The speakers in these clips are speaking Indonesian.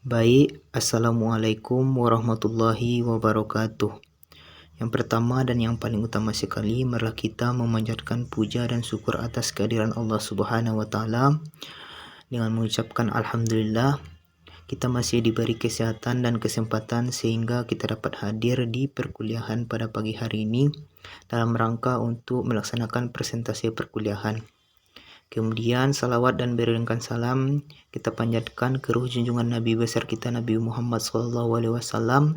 Baik, Assalamualaikum warahmatullahi wabarakatuh. Yang pertama dan yang paling utama sekali, marilah kita memanjatkan puja dan syukur atas kehadiran Allah Subhanahu wa taala dengan mengucapkan alhamdulillah kita masih diberi kesehatan dan kesempatan sehingga kita dapat hadir di perkuliahan pada pagi hari ini dalam rangka untuk melaksanakan presentasi perkuliahan. Kemudian salawat dan beriringkan salam kita panjatkan ke ruh junjungan Nabi besar kita Nabi Muhammad SAW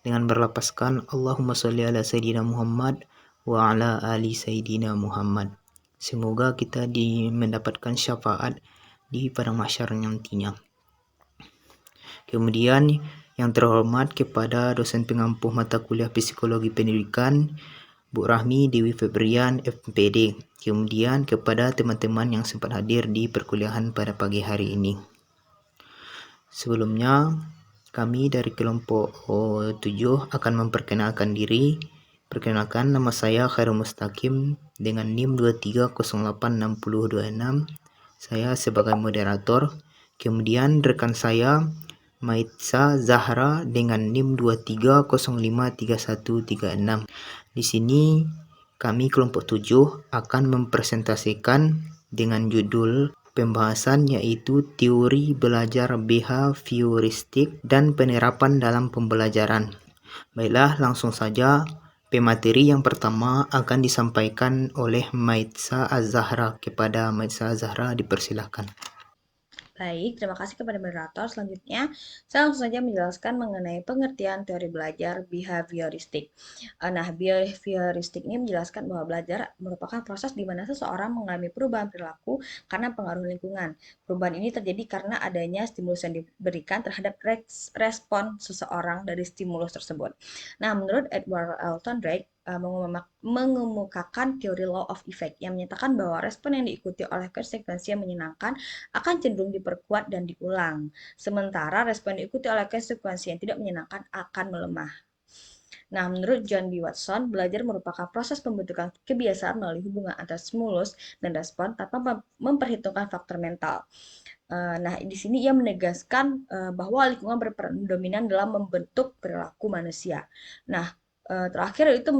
dengan berlapaskan Allahumma sholli ala Sayyidina Muhammad wa ala ali Sayyidina Muhammad. Semoga kita mendapatkan syafaat di padang mahsyar nantinya. Kemudian yang terhormat kepada dosen pengampu mata kuliah Psikologi Pendidikan Bu Rahmi Dewi Febrian FPD. Kemudian kepada teman-teman yang sempat hadir di perkuliahan pada pagi hari ini. Sebelumnya kami dari kelompok 7 akan memperkenalkan diri. Perkenalkan, nama saya Khairul Mustaqim dengan NIM 23086026. Saya sebagai moderator. Kemudian rekan saya Maitza Zahra dengan NIM 23053136. Di sini kami kelompok 7 akan mempresentasikan dengan judul pembahasan yaitu teori belajar behavioristik dan penerapan dalam pembelajaran. Baiklah, langsung saja pemateri yang pertama akan disampaikan oleh Maitza Az-Zahra. Kepada Maitza Az-Zahra dipersilahkan. Baik, terima kasih kepada moderator. Selanjutnya, saya langsung saja menjelaskan mengenai pengertian teori belajar behavioristik. Nah, behavioristik ini menjelaskan bahwa belajar merupakan proses di mana seseorang mengalami perubahan perilaku karena pengaruh lingkungan. Perubahan ini terjadi karena adanya stimulus yang diberikan terhadap respon seseorang dari stimulus tersebut. Nah, menurut Edward Elton Drake, mengemukakan teori law of effect yang menyatakan bahwa respon yang diikuti oleh konsekuensi yang menyenangkan akan cenderung diperkuat dan diulang. Sementara respon yang diikuti oleh konsekuensi yang tidak menyenangkan akan melemah. Nah, menurut John B. Watson, belajar merupakan proses pembentukan kebiasaan melalui hubungan antara stimulus dan respon tanpa memperhitungkan faktor mental. Nah, di sini ia menegaskan bahwa lingkungan berperan dominan dalam membentuk perilaku manusia. Nah, terakhir itu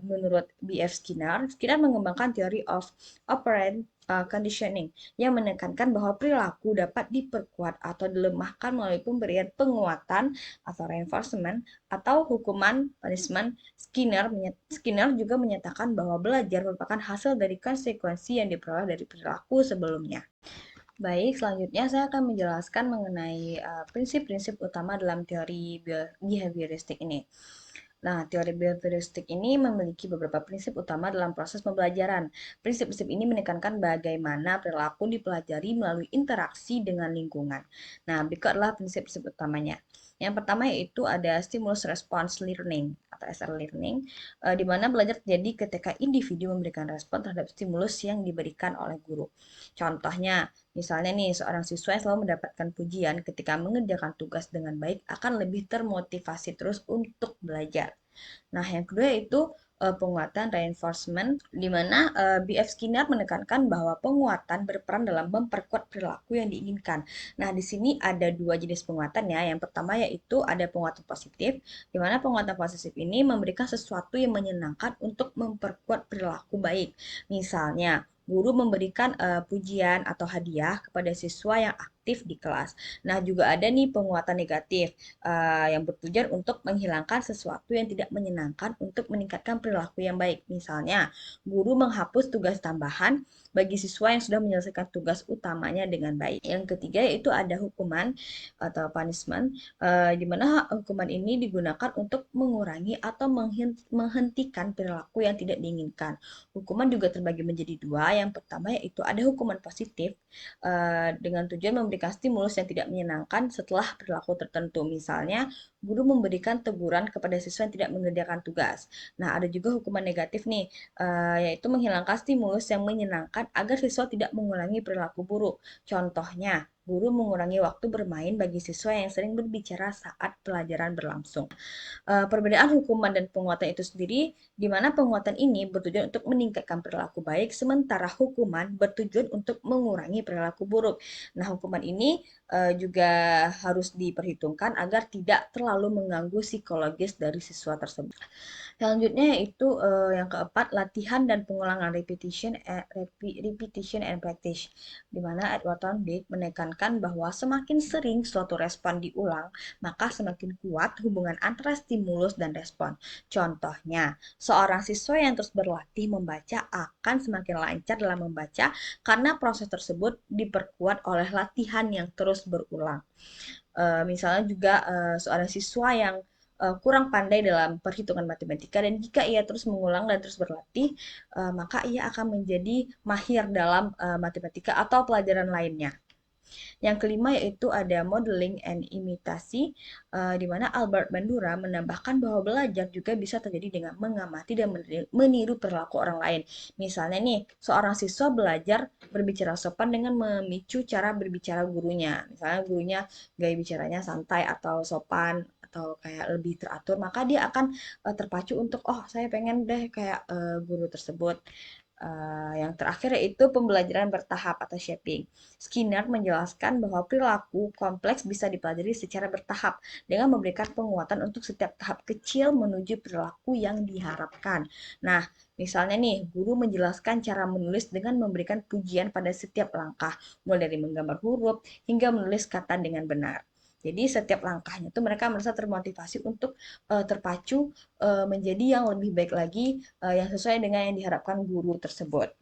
menurut B.F. Skinner mengembangkan teori of operant conditioning yang menekankan bahwa perilaku dapat diperkuat atau dilemahkan melalui pemberian penguatan atau reinforcement atau hukuman punishment. Skinner juga menyatakan bahwa belajar merupakan hasil dari konsekuensi yang diperoleh dari perilaku sebelumnya. Baik, selanjutnya saya akan menjelaskan mengenai prinsip-prinsip utama dalam teori behavioristik ini. Nah, teori behavioristik ini memiliki beberapa prinsip utama dalam proses pembelajaran. Prinsip-prinsip ini menekankan bagaimana perilaku dipelajari melalui interaksi dengan lingkungan. Nah, berikut adalah prinsip-prinsip utamanya. Yang pertama yaitu ada stimulus response learning atau SR learning, di mana belajar terjadi ketika individu memberikan respon terhadap stimulus yang diberikan oleh guru. Contohnya, misalnya nih, seorang siswa yang selalu mendapatkan pujian ketika mengerjakan tugas dengan baik akan lebih termotivasi terus untuk belajar. Nah, yang kedua yaitu penguatan reinforcement, di mana B.F. Skinner menekankan bahwa penguatan berperan dalam memperkuat perilaku yang diinginkan. Nah, di sini ada dua jenis penguatan ya. Yang pertama yaitu ada penguatan positif, di mana penguatan positif ini memberikan sesuatu yang menyenangkan untuk memperkuat perilaku baik. Misalnya, guru memberikan pujian atau hadiah kepada siswa yang aktif di kelas. Nah, juga ada nih penguatan negatif yang bertujuan untuk menghilangkan sesuatu yang tidak menyenangkan untuk meningkatkan perilaku yang baik. Misalnya, guru menghapus tugas tambahan bagi siswa yang sudah menyelesaikan tugas utamanya dengan baik. Yang ketiga yaitu ada hukuman atau punishment, di mana hukuman ini digunakan untuk mengurangi atau menghentikan perilaku yang tidak diinginkan. Hukuman juga terbagi menjadi dua. Yang pertama yaitu ada hukuman positif dengan tujuan memberikan stimulus yang tidak menyenangkan setelah perilaku tertentu. Misalnya, guru memberikan teguran kepada siswa yang tidak mengerjakan tugas. Nah, ada juga hukuman negatif nih, yaitu menghilangkan stimulus yang menyenangkan agar siswa tidak mengulangi perilaku buruk. Contohnya, Guru mengurangi waktu bermain bagi siswa yang sering berbicara saat pelajaran berlangsung. Perbedaan hukuman dan penguatan itu sendiri, di mana penguatan ini bertujuan untuk meningkatkan perilaku baik, sementara hukuman bertujuan untuk mengurangi perilaku buruk. Nah, hukuman ini juga harus diperhitungkan agar tidak terlalu mengganggu psikologis dari siswa tersebut. Selanjutnya yaitu yang keempat, latihan dan pengulangan repetition and practice, di mana Edward Thorndike menekankan bahwa semakin sering suatu respon diulang, maka semakin kuat hubungan antara stimulus dan respon. Contohnya, seorang siswa yang terus berlatih membaca akan semakin lancar dalam membaca karena proses tersebut diperkuat oleh latihan yang terus berulang. Misalnya juga seorang siswa yang kurang pandai dalam perhitungan matematika, dan jika ia terus mengulang dan terus berlatih, maka ia akan menjadi mahir dalam matematika atau pelajaran lainnya. Yang kelima yaitu ada modeling and imitasi, di mana Albert Bandura menambahkan bahwa belajar juga bisa terjadi dengan mengamati dan meniru perilaku orang lain. Misalnya nih, seorang siswa belajar berbicara sopan dengan memicu cara berbicara gurunya. Misalnya gurunya gaya bicaranya santai atau sopan atau kayak lebih teratur, maka dia akan terpacu untuk, oh saya pengen deh kayak guru tersebut. Yang terakhir yaitu pembelajaran bertahap atau shaping. Skinner menjelaskan bahwa perilaku kompleks bisa dipelajari secara bertahap dengan memberikan penguatan untuk setiap tahap kecil menuju perilaku yang diharapkan. Nah, misalnya nih, guru menjelaskan cara menulis dengan memberikan pujian pada setiap langkah, mulai dari menggambar huruf hingga menulis kata dengan benar. Jadi setiap langkahnya tuh mereka merasa termotivasi untuk terpacu menjadi yang lebih baik lagi, yang sesuai dengan yang diharapkan guru tersebut.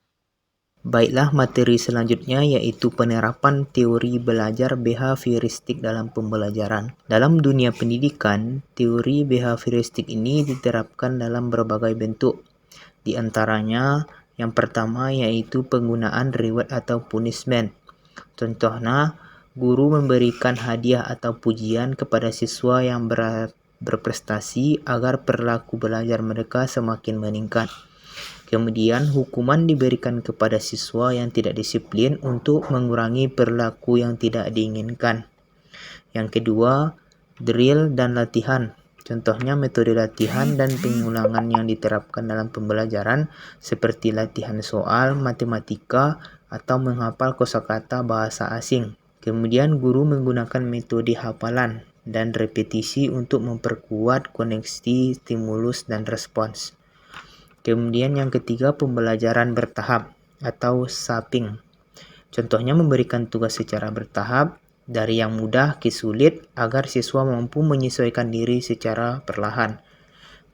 Baiklah, materi selanjutnya yaitu penerapan teori belajar behavioristik dalam pembelajaran. Dalam dunia pendidikan, teori behavioristik ini diterapkan dalam berbagai bentuk. Di antaranya, yang pertama yaitu penggunaan reward atau punishment. Contohnya, guru memberikan hadiah atau pujian kepada siswa yang berprestasi agar perilaku belajar mereka semakin meningkat. Kemudian, hukuman diberikan kepada siswa yang tidak disiplin untuk mengurangi perilaku yang tidak diinginkan. Yang kedua, drill dan latihan. Contohnya metode latihan dan pengulangan yang diterapkan dalam pembelajaran seperti latihan soal, matematika, atau menghafal kosakata bahasa asing. Kemudian guru menggunakan metode hafalan dan repetisi untuk memperkuat koneksi stimulus dan respons. Kemudian yang ketiga, pembelajaran bertahap atau shaping. Contohnya memberikan tugas secara bertahap dari yang mudah ke sulit agar siswa mampu menyesuaikan diri secara perlahan.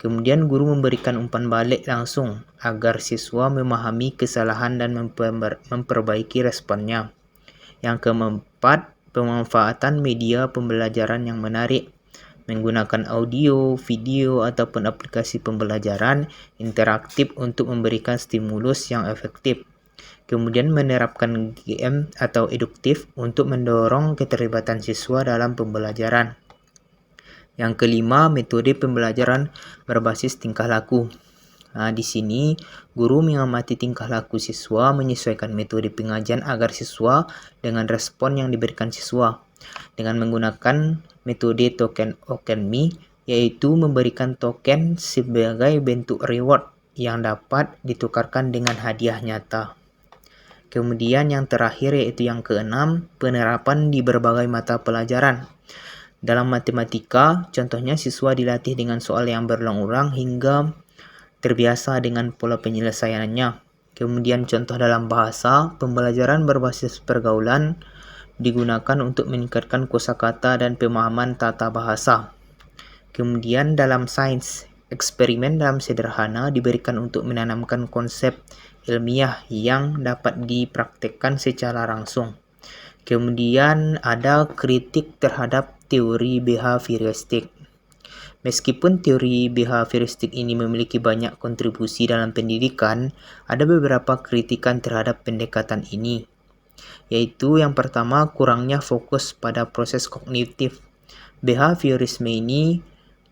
Kemudian guru memberikan umpan balik langsung agar siswa memahami kesalahan dan memperbaiki responnya. Yang keempat, pemanfaatan media pembelajaran yang menarik. Menggunakan audio, video, ataupun aplikasi pembelajaran interaktif untuk memberikan stimulus yang efektif. Kemudian menerapkan game atau eduktif untuk mendorong keterlibatan siswa dalam pembelajaran. Yang kelima, metode pembelajaran berbasis tingkah laku. Di sini, guru mengamati tingkah laku siswa, menyesuaikan metode pengajian agar siswa dengan respon yang diberikan siswa. Dengan menggunakan metode token alchemy, yaitu memberikan token sebagai bentuk reward yang dapat ditukarkan dengan hadiah nyata. Kemudian yang terakhir yaitu yang keenam, penerapan di berbagai mata pelajaran. Dalam matematika, contohnya siswa dilatih dengan soal yang berulang-ulang hingga terbiasa dengan pola penyelesaiannya. Kemudian contoh dalam bahasa, pembelajaran berbasis pergaulan digunakan untuk meningkatkan kosakata dan pemahaman tata bahasa. Kemudian dalam sains, eksperimen dalam sederhana diberikan untuk menanamkan konsep ilmiah yang dapat dipraktekkan secara langsung. Kemudian ada kritik terhadap teori behavioristik. Meskipun teori behavioristik ini memiliki banyak kontribusi dalam pendidikan, ada beberapa kritikan terhadap pendekatan ini, yaitu yang pertama, kurangnya fokus pada proses kognitif. Behaviorisme ini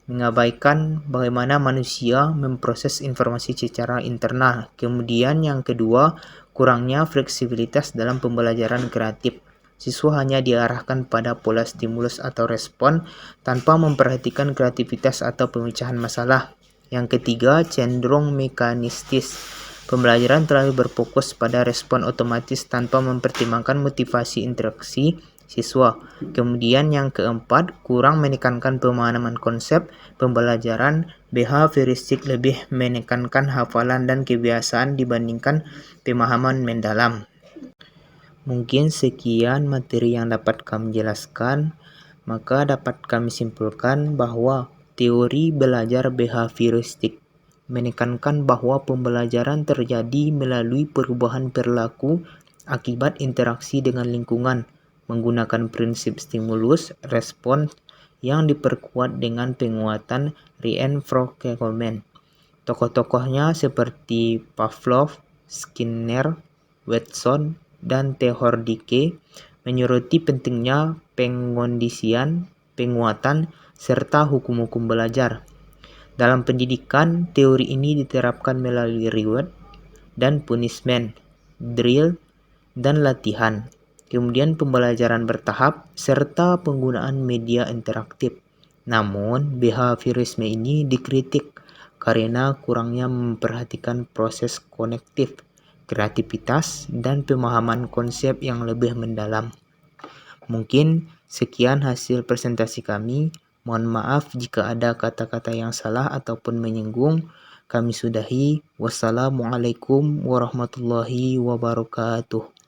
mengabaikan bagaimana manusia memproses informasi secara internal. Kemudian yang kedua, kurangnya fleksibilitas dalam pembelajaran kreatif. Siswa hanya diarahkan pada pola stimulus atau respon tanpa memperhatikan kreativitas atau pemecahan masalah. Yang ketiga, cenderung mekanistis. Pembelajaran terlalu berfokus pada respon otomatis tanpa mempertimbangkan motivasi interaksi siswa. Kemudian yang keempat, kurang menekankan pemahaman konsep pembelajaran. Behavioristik lebih menekankan hafalan dan kebiasaan dibandingkan pemahaman mendalam. Mungkin sekian materi yang dapat kami jelaskan, maka dapat kami simpulkan bahwa teori belajar behavioristik menekankan bahwa pembelajaran terjadi melalui perubahan perilaku akibat interaksi dengan lingkungan, menggunakan prinsip stimulus respons yang diperkuat dengan penguatan reinforcement. Tokoh-tokohnya seperti Pavlov, Skinner, Watson, dan Thorndike menyoroti pentingnya pengkondisian, penguatan, serta hukum-hukum belajar. Dalam pendidikan, teori ini diterapkan melalui reward dan punishment, drill, dan latihan. Kemudian pembelajaran bertahap, serta penggunaan media interaktif. Namun, behaviorisme ini dikritik karena kurangnya memperhatikan proses konektif, kreativitas, dan pemahaman konsep yang lebih mendalam. Mungkin sekian hasil presentasi kami. Mohon maaf jika ada kata-kata yang salah ataupun menyinggung. Kami sudahi. Wassalamualaikum warahmatullahi wabarakatuh.